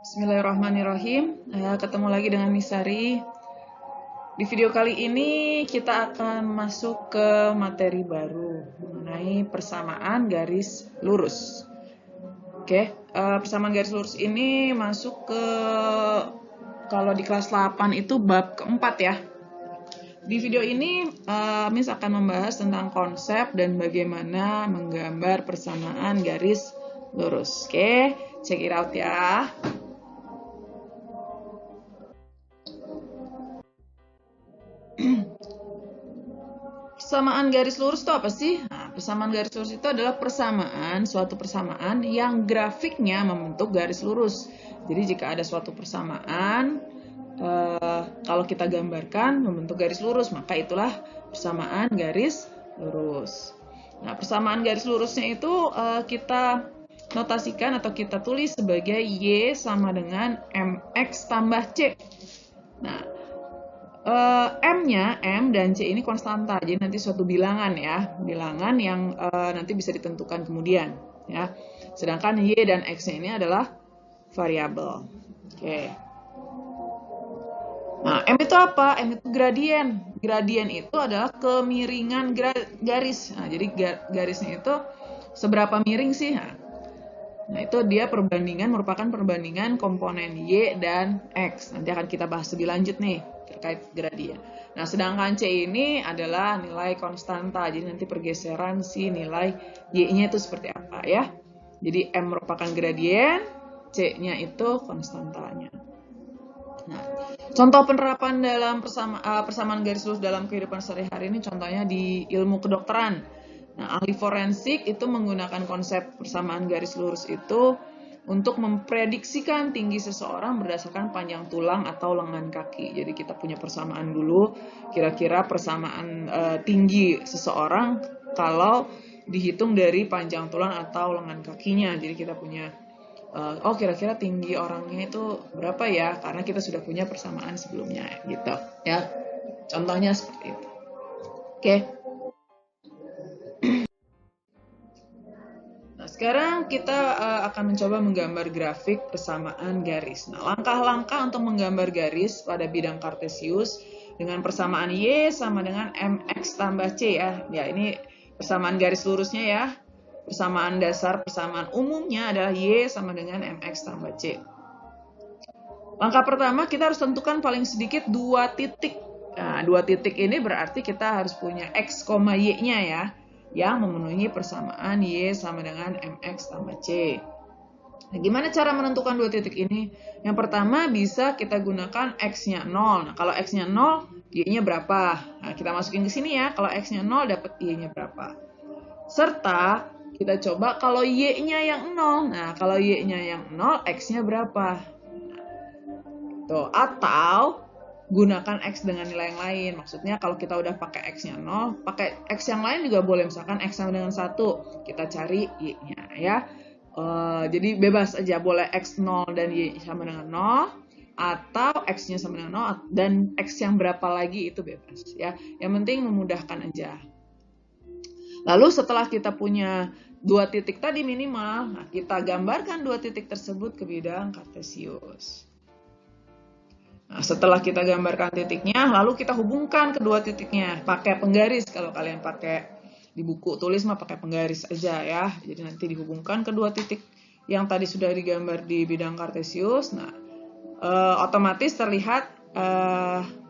Bismillahirrahmanirrahim. Ketemu lagi dengan Misari. Di video kali ini kita akan masuk ke materi baru mengenai persamaan garis lurus. Oke, persamaan garis lurus ini masuk ke, kalau di kelas 8 itu bab keempat ya. Di video ini Miss akan membahas tentang konsep dan bagaimana menggambar persamaan garis lurus. Oke, check it out ya. Persamaan garis lurus itu apa sih? Nah, persamaan garis lurus itu adalah suatu persamaan yang grafiknya membentuk garis lurus. Jadi jika ada suatu persamaan, kalau kita gambarkan membentuk garis lurus, maka itulah persamaan garis lurus. Nah, persamaan garis lurusnya itu kita notasikan atau kita tulis sebagai Y sama dengan MX tambah C. Nah, M-nya, M dan C ini konstanta, jadi nanti suatu bilangan ya, bilangan yang nanti bisa ditentukan kemudian ya. Sedangkan Y dan X-nya ini adalah variabel. Oke. Nah, M itu apa? M itu gradien. Gradien itu adalah kemiringan garis. Nah, jadi garisnya itu seberapa miring sih? Nah, itu dia merupakan perbandingan komponen Y dan X. Nanti akan kita bahas lebih lanjut nih terkait gradien. Nah, sedangkan C ini adalah nilai konstanta. Jadi nanti pergeseran si nilai Y-nya itu seperti apa ya. Jadi M merupakan gradien, C-nya itu konstantanya. Nah, contoh penerapan dalam persamaan garis lurus dalam kehidupan sehari-hari ini contohnya di ilmu kedokteran. Nah, ahli forensik itu menggunakan konsep persamaan garis lurus itu untuk memprediksikan tinggi seseorang berdasarkan panjang tulang atau lengan kaki. Jadi kita punya persamaan dulu, kira-kira persamaan tinggi seseorang kalau dihitung dari panjang tulang atau lengan kakinya. Jadi kita punya, kira-kira tinggi orangnya itu berapa ya? Karena kita sudah punya persamaan sebelumnya, gitu ya. Contohnya seperti itu. Oke. Sekarang kita akan mencoba menggambar grafik persamaan garis. Nah, langkah-langkah untuk menggambar garis pada bidang kartesius dengan persamaan Y sama dengan MX tambah C ya. Ya, ini persamaan garis lurusnya ya. Persamaan dasar, persamaan umumnya adalah Y sama dengan MX tambah C. Langkah pertama kita harus tentukan paling sedikit 2 titik. Nah, 2 titik ini berarti kita harus punya X, Y-nya ya, yang memenuhi persamaan Y sama dengan MX tambah C. Nah, gimana cara menentukan 2 titik ini? Yang pertama bisa kita gunakan X-nya 0. Nah, kalau X-nya 0, Y-nya berapa? Nah, kita masukin ke sini ya. Kalau X-nya 0, dapat Y-nya berapa? Serta kita coba kalau Y-nya yang 0. Nah, kalau Y-nya yang 0, X-nya berapa? Tuh, atau gunakan X dengan nilai yang lain. Maksudnya kalau kita udah pakai X-nya 0, pakai X yang lain juga boleh. Misalkan X sama dengan 1, kita cari Y-nya ya. Jadi bebas aja, boleh X 0 dan Y sama dengan 0, atau X-nya sama dengan 0, dan X yang berapa lagi itu bebas ya. Yang penting memudahkan aja. Lalu setelah kita punya 2 titik tadi minimal, nah kita gambarkan 2 titik tersebut ke bidang kartesius. Nah, setelah kita gambarkan titiknya, lalu kita hubungkan kedua titiknya pakai penggaris. Kalau kalian pakai di buku tulis mah pakai penggaris aja ya. Jadi nanti dihubungkan kedua titik yang tadi sudah digambar di bidang kartesius. Nah, otomatis terlihat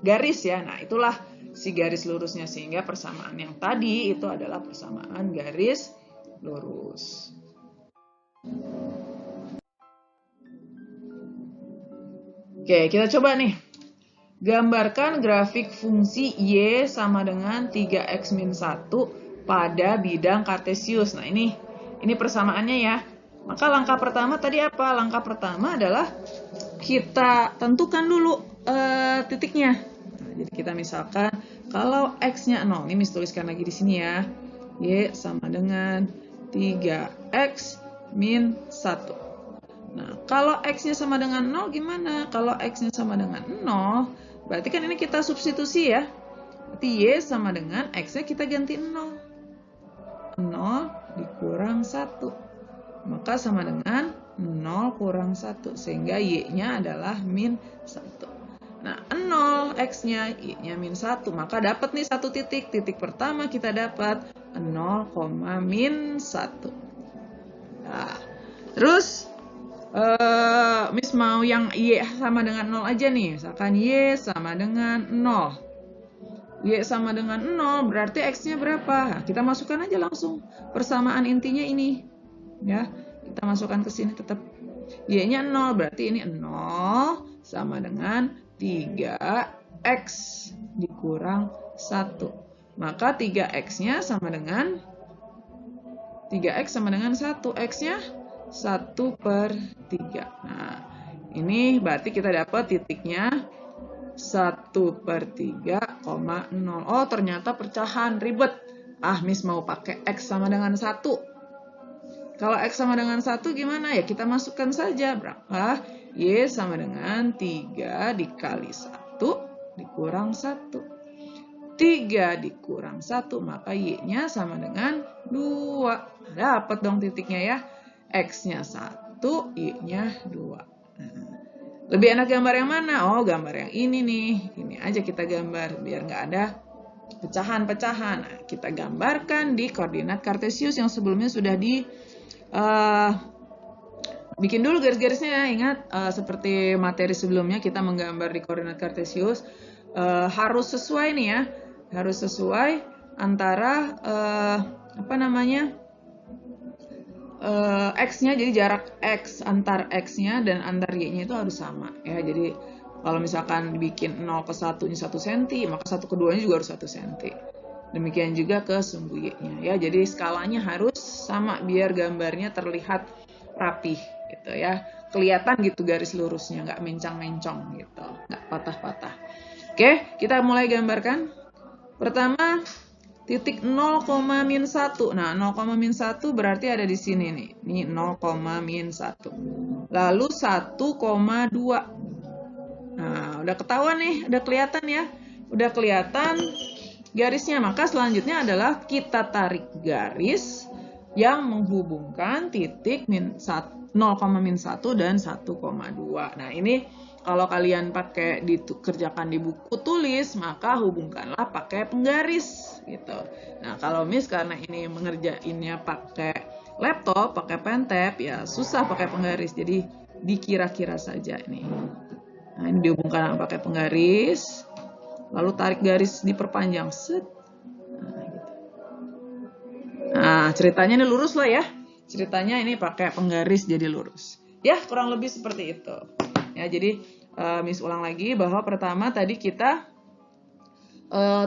garis ya. Nah, itulah si garis lurusnya, sehingga persamaan yang tadi itu adalah persamaan garis lurus. Oke, kita coba nih. Gambarkan grafik fungsi Y sama dengan 3x-1 pada bidang kartesius. Nah, ini persamaannya ya. Maka langkah pertama tadi apa? Langkah pertama adalah kita tentukan dulu titiknya. Nah, jadi kita misalkan kalau X-nya 0, ini Miss tuliskan lagi di sini ya. Y sama dengan 3x min 1. Nah, kalau X-nya sama dengan 0 gimana? Kalau X-nya sama dengan 0, berarti kan ini kita substitusi ya. Berarti Y sama dengan X-nya kita ganti 0. 0 dikurang 1. Maka sama dengan 0,1. kurang 1. Sehingga Y-nya adalah min 1. Nah, 0 X-nya, Y-nya min 1. Maka dapat nih satu titik. Titik pertama kita dapat 0, min 1. Nah, terus Miss mau yang Y sama dengan 0 aja nih. Misalkan Y sama dengan 0. Y sama dengan 0 berarti X-nya berapa? Nah, kita masukkan aja langsung. Persamaan intinya ini. Ya, kita masukkan ke sini tetap. Y-nya 0 berarti ini 0 sama dengan 3X dikurang 1. Maka 3X-nya sama dengan 3X sama dengan 1. X-nya 1/3. Nah, ini berarti kita dapat titiknya 1/3,0. Oh, ternyata pecahan, ribet. Miss mau pakai X sama dengan 1. Kalau X sama dengan 1 gimana? Ya kita masukkan saja. Berapa? Y sama dengan 3 dikali 1 dikurang 1. 3 dikurang 1, maka Y-nya sama dengan 2. Dapat dong titiknya ya. X-nya 1, Y-nya 2. Lebih enak gambar yang mana? Oh, gambar yang ini nih. Ini aja kita gambar, biar nggak ada pecahan-pecahan. Nah, kita gambarkan di koordinat kartesius yang sebelumnya sudah bikin dulu garis-garisnya ya. Ingat, seperti materi sebelumnya kita menggambar di koordinat kartesius. Harus sesuai nih ya. Harus sesuai antara X-nya, jadi jarak X antar X-nya dan antar Y-nya itu harus sama ya. Jadi kalau misalkan bikin 0 ke 1-nya 1 cm, maka 1 ke 2-nya juga harus 1 cm. Demikian juga ke sumbu Y-nya ya. Jadi skalanya harus sama biar gambarnya terlihat rapih gitu ya. Kelihatan gitu garis lurusnya, nggak mencang-mencong gitu, nggak patah-patah. Oke, kita mulai gambarkan. Pertama, titik 0, min 1. Nah, 0, min 1 berarti ada di sini nih. Ini 0, min 1. Lalu 1,2. Nah, udah ketahuan nih, udah kelihatan ya. Udah kelihatan garisnya. Maka selanjutnya adalah kita tarik garis yang menghubungkan titik 0, min 1 dan 1,2. Nah, ini kalau kalian pakai dikerjakan di buku tulis, maka hubungkanlah pakai penggaris gitu. Nah, kalau Miss karena ini mengerjainnya pakai laptop, pakai pen tab, ya susah pakai penggaris. Jadi dikira-kira saja ini. Nah, ini dihubungkan pakai penggaris. Lalu tarik garis diperpanjang. Set. Nah, gitu. Nah, ceritanya ini lurus lah ya. Ceritanya ini pakai penggaris jadi lurus. Ya, kurang lebih seperti itu. Ya, jadi Miss ulang lagi bahwa pertama tadi kita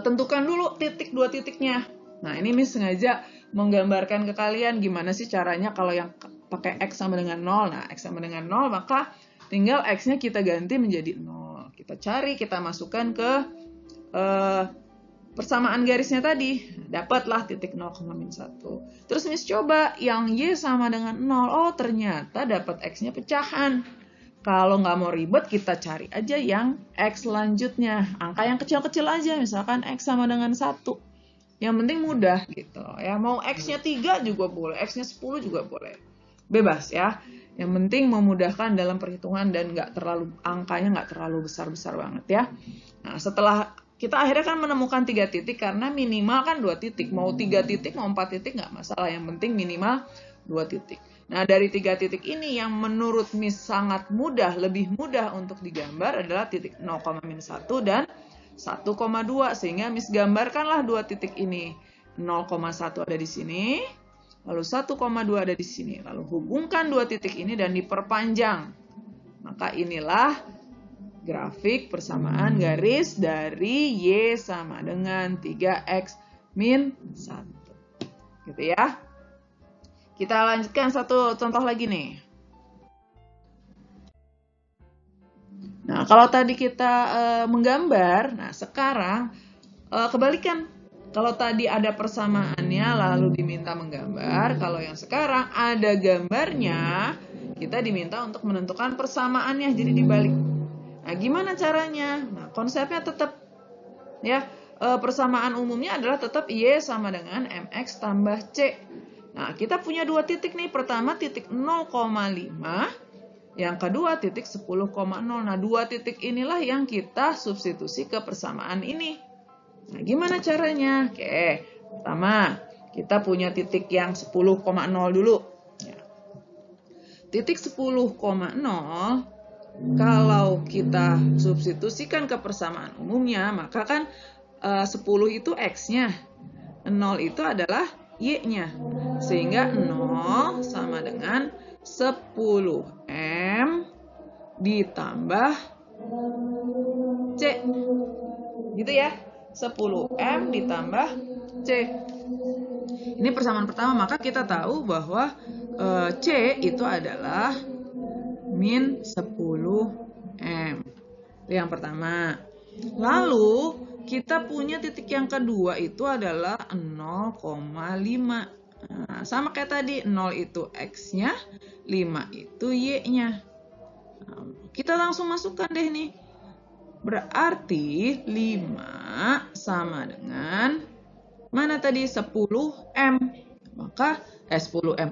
tentukan dulu dua titiknya. Nah, ini Miss sengaja menggambarkan ke kalian gimana sih caranya kalau yang pakai X sama dengan 0. Nah, X sama dengan 0, maka tinggal X-nya kita ganti menjadi 0. Kita cari, kita masukkan ke persamaan garisnya tadi. Dapatlah titik 0, min 1. Terus Miss coba yang Y sama dengan 0. Oh, ternyata dapat X-nya pecahan. Kalau nggak mau ribet, kita cari aja yang X selanjutnya. Angka yang kecil-kecil aja, misalkan X sama dengan 1. Yang penting mudah gitu. Ya, mau X-nya 3 juga boleh, X-nya 10 juga boleh. Bebas ya. Yang penting memudahkan dalam perhitungan dan angkanya nggak terlalu besar-besar banget ya. Nah, setelah kita akhirnya kan menemukan 3 titik karena minimal kan 2 titik. Mau 3 titik, mau 4 titik nggak masalah. Yang penting minimal 2 titik. Nah, dari 3 titik ini yang menurut Miss sangat mudah, lebih mudah untuk digambar adalah titik 0, min 1 dan 1,2. Sehingga Miss gambarkanlah 2 titik ini. 0,1 ada di sini, lalu 1,2 ada di sini. Lalu hubungkan 2 titik ini dan diperpanjang. Maka inilah grafik persamaan garis dari Y sama dengan 3X min 1. Gitu ya. Kita lanjutkan satu contoh lagi nih. Nah, kalau tadi kita menggambar, nah sekarang kebalikan. Kalau tadi ada persamaannya lalu diminta menggambar, kalau yang sekarang ada gambarnya, kita diminta untuk menentukan persamaannya, jadi dibalik. Nah, gimana caranya? Nah, konsepnya tetap ya, persamaan umumnya adalah tetap Y sama dengan MX tambah C. Nah, kita punya 2 titik nih. Pertama titik 0,5, Yang kedua titik 10,0. Nah, dua titik inilah yang kita substitusi ke persamaan ini. Nah, gimana caranya? Oke, pertama kita punya titik yang 10,0 dulu. Ya. Titik 10,0 kalau kita substitusikan ke persamaan umumnya, maka kan 10 itu X-nya, 0 itu adalah Y-nya. Sehingga 0 sama dengan 10M ditambah C. Gitu ya, 10M ditambah C. Ini persamaan pertama, maka kita tahu bahwa C itu adalah min 10M. Itu yang pertama. Lalu kita punya titik yang kedua itu adalah 0,5. Nah, sama kayak tadi, 0 itu X-nya, 5 itu Y-nya. Nah, kita langsung masukkan deh nih. Berarti 5 sama dengan, mana tadi? 10M. Maka 10M.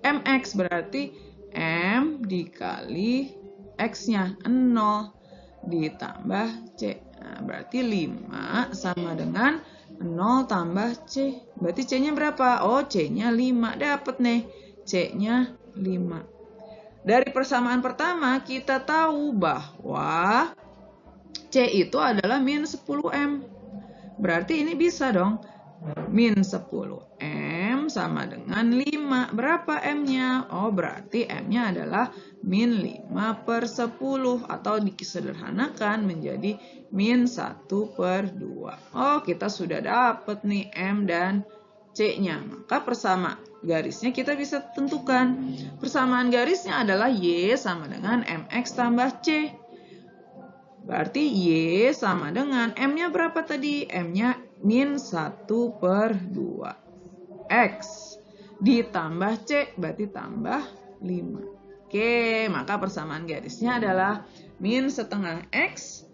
MX berarti M dikali X-nya 0 ditambah C. Nah, berarti 5 sama dengan 0 tambah C. Berarti C-nya berapa? Oh, C-nya 5. Dapat nih. C-nya 5. Dari persamaan pertama kita tahu bahwa C itu adalah min 10M. Berarti ini bisa dong. Min 10M sama dengan 5. Berapa M-nya? Oh, berarti M-nya adalah min 5/10. Atau disederhanakan menjadi min 1/2. Oh, kita sudah dapat nih M dan C-nya. Maka persamaan garisnya kita bisa tentukan. Persamaan garisnya adalah Y sama dengan MX tambah C. Berarti Y sama dengan M-nya berapa tadi? M-nya min 1/2. X ditambah C berarti tambah 5. Oke, maka persamaan garisnya adalah min setengah X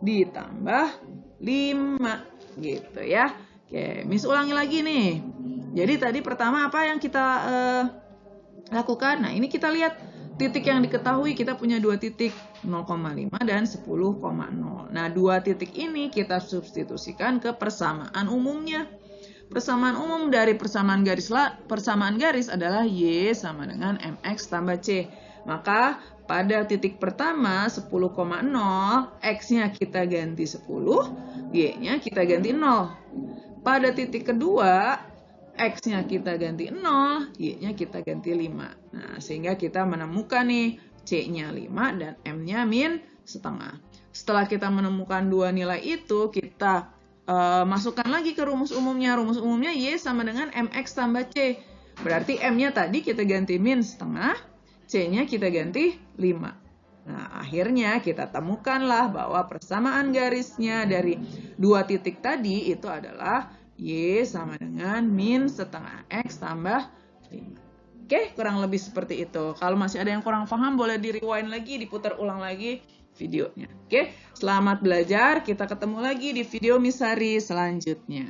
ditambah 5. Gitu ya. Oke, Miss ulangi lagi nih. Jadi tadi pertama apa yang kita lakukan? Nah, ini kita lihat titik yang diketahui, kita punya dua titik, 0,5 dan 10,0. Nah, dua titik ini kita substitusikan ke persamaan umumnya. Persamaan umum dari persamaan garis adalah Y sama dengan MX tambah C. Maka pada titik pertama 10,0, X-nya kita ganti 10, Y-nya kita ganti 0. Pada titik kedua, X-nya kita ganti 0, Y-nya kita ganti 5. Nah, sehingga kita menemukan nih C-nya 5 dan M-nya min setengah. Setelah kita menemukan dua nilai itu, kita masukkan lagi ke rumus umumnya. Rumus umumnya Y sama dengan MX tambah C. Berarti M-nya tadi kita ganti min setengah, C-nya kita ganti 5. Nah, akhirnya kita temukanlah bahwa persamaan garisnya dari dua titik tadi itu adalah Y sama dengan min setengah X tambah 5. Oke, kurang lebih seperti itu. Kalau masih ada yang kurang paham, boleh di-rewind lagi, diputar ulang lagi videonya. Oke, selamat belajar. Kita ketemu lagi di video Miss Sari selanjutnya.